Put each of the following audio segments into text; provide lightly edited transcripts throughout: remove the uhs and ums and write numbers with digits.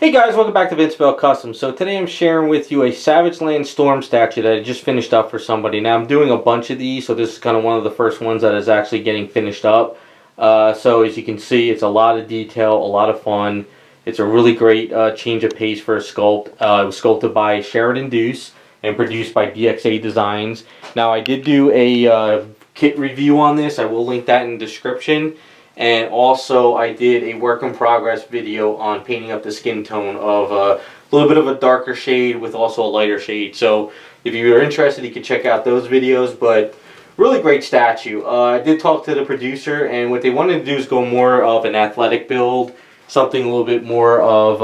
Hey guys, welcome back to Vince Bell Custom. So today I'm sharing with you a Savage Land Storm statue that I just finished up for somebody. Now I'm doing a bunch of these, so this is kind of one of the first ones that is actually getting finished up. So as you can see, it's a lot of detail, a lot of fun. It's a really great change of pace for a sculpt. It was sculpted by Sheridan Deuce and produced by DXA Designs. Now I did do a kit review on this. I will link that in the description. And also I did a work in progress video on painting up the skin tone of a little bit of a darker shade with also a lighter shade. So if you're interested, you can check out those videos. But really great statue. I did talk to the producer, and what they wanted to do is go more of an athletic build, something a little bit more of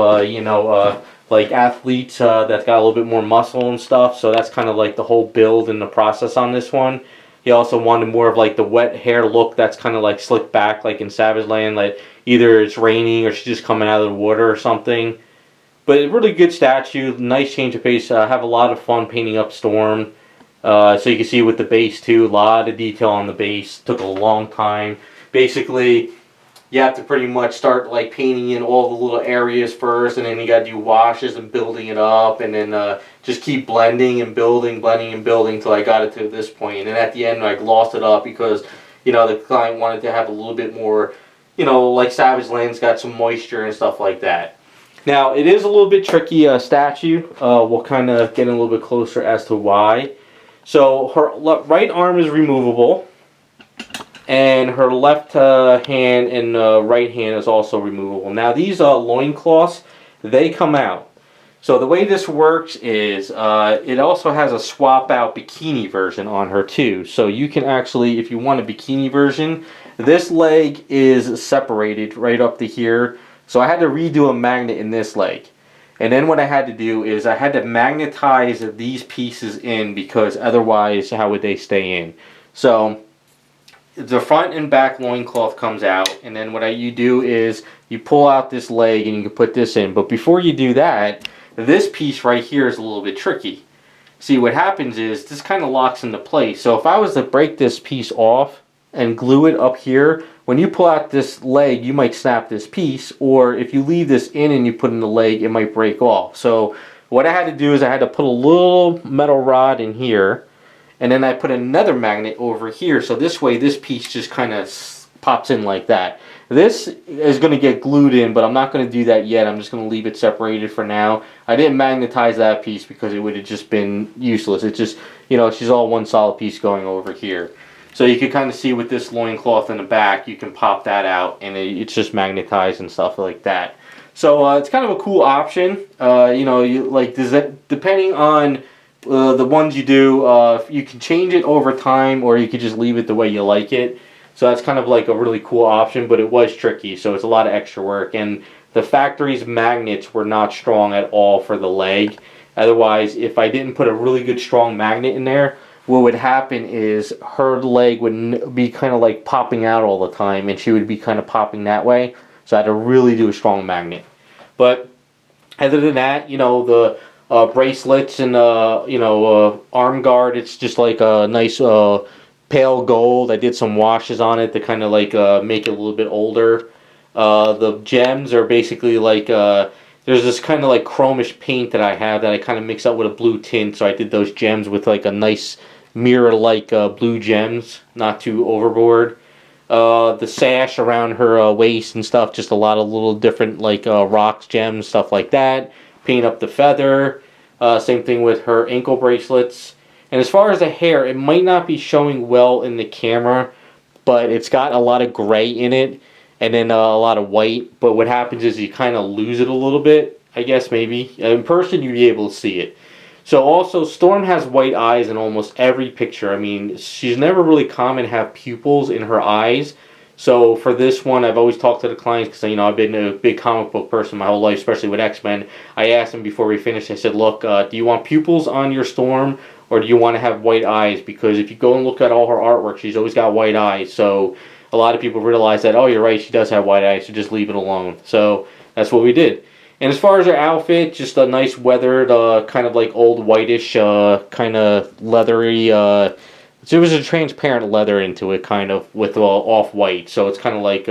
like athletes that's got a little bit more muscle and stuff. So that's kind of like the whole build and the process on this one. He also wanted more of like the wet hair look that's kind of like slicked back like in Savage Land, like either it's raining or she's just coming out of the water or something. But a really good statue, nice change of pace. Have a lot of fun painting up Storm. So you can see with the base too, a lot of detail on the base. Took a long time. Basically, you have to pretty much start like painting in all the little areas first, and then you got to do washes and building it up, and then just keep blending and building, until I got it to this point. And then at the end I glossed it up because, you know, the client wanted to have a little bit more, you know, like Savage Land's got some moisture and stuff like that. Now it is a little bit tricky statue. We'll kind of get a little bit closer as to why. So her right arm is removable, and her left hand and right hand is also removable. Now these loincloths, they come out. So the way this works is it also has a swap out bikini version on her too. So you can actually, if you want a bikini version, this leg is separated right up to here. So I had to redo a magnet in this leg. And then what I had to do is I had to magnetize these pieces in, because otherwise how would they stay in? So the front and back loincloth comes out, and then what you do is you pull out this leg and you can put this in. But before you do that, this piece right here is a little bit tricky. See, what happens is this kind of locks into place. So if I was to break this piece off and glue it up here, when you pull out this leg, you might snap this piece, or if you leave this in and you put in the leg, it might break off. So what I had to do is I had to put a little metal rod in here, and then I put another magnet over here, so this way this piece just kind of pops in like that. This is going to get glued in, but I'm not going to do that yet. I'm just going to leave it separated for now. I didn't magnetize that piece because it would have just been useless. It's just, you know, she's all one solid piece going over here. So you can kind of see with this loincloth in the back, you can pop that out, and it's just magnetized and stuff like that. So it's kind of a cool option. You know, depending on the ones you do, you can change it over time, or you could just leave it the way you like it. So that's kind of like a really cool option, but it was tricky, so it's a lot of extra work. And the factory's magnets were not strong at all for the leg. Otherwise, if I didn't put a really good strong magnet in there, what would happen is her leg would be kind of like popping out all the time, and she would be kind of popping that way. So I had to really do a strong magnet. But other than that, you know, the bracelets and arm guard, it's just like a nice pale gold. I did some washes on it to kind of like make it a little bit older. The gems are basically like there's this kind of like chromish paint that I have that I kind of mix up with a blue tint, so I did those gems with like a nice mirror like blue gems, not too overboard. The sash around her waist and stuff, just a lot of little different like rocks, gems, stuff like that. Paint up the feather. Same thing with her ankle bracelets. And as far as the hair, it might not be showing well in the camera, but it's got a lot of gray in it, and then a lot of white. But what happens is you kind of lose it a little bit, I guess, maybe. In person, you'd be able to see it. So also, Storm has white eyes in almost every picture. I mean, she's never really common to have pupils in her eyes. So for this one, I've always talked to the clients because, you know, I've been a big comic book person my whole life, especially with X-Men. I asked them before we finished, I said, look, do you want pupils on your Storm, or do you want to have white eyes? Because if you go and look at all her artwork, she's always got white eyes. So a lot of people realize that, oh, you're right, she does have white eyes, so just leave it alone. So that's what we did. And as far as her outfit, just a nice weathered, kind of like old whitish, kind of leathery, there was a transparent leather into it, kind of, with off-white. So it's kind of like,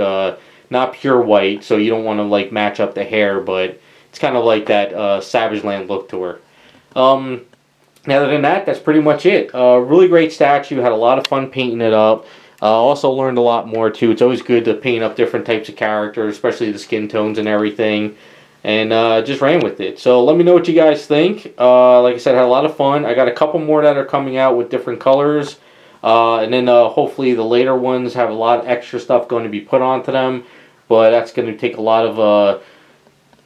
not pure white, so you don't want to like match up the hair, but it's kind of like that Savage Land look to her. Other than that, that's pretty much it. Really great statue. Had a lot of fun painting it up. Also learned a lot more too. It's always good to paint up different types of characters, especially the skin tones and everything. And just ran with it. So let me know what you guys think. Like I said, I had a lot of fun. I got a couple more that are coming out with different colors. And then hopefully the later ones have a lot of extra stuff going to be put onto them. But that's going to take a lot of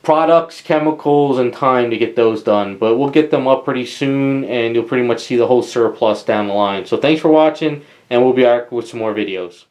products, chemicals, and time to get those done. But we'll get them up pretty soon, and you'll pretty much see the whole surplus down the line. So thanks for watching, and we'll be back with some more videos.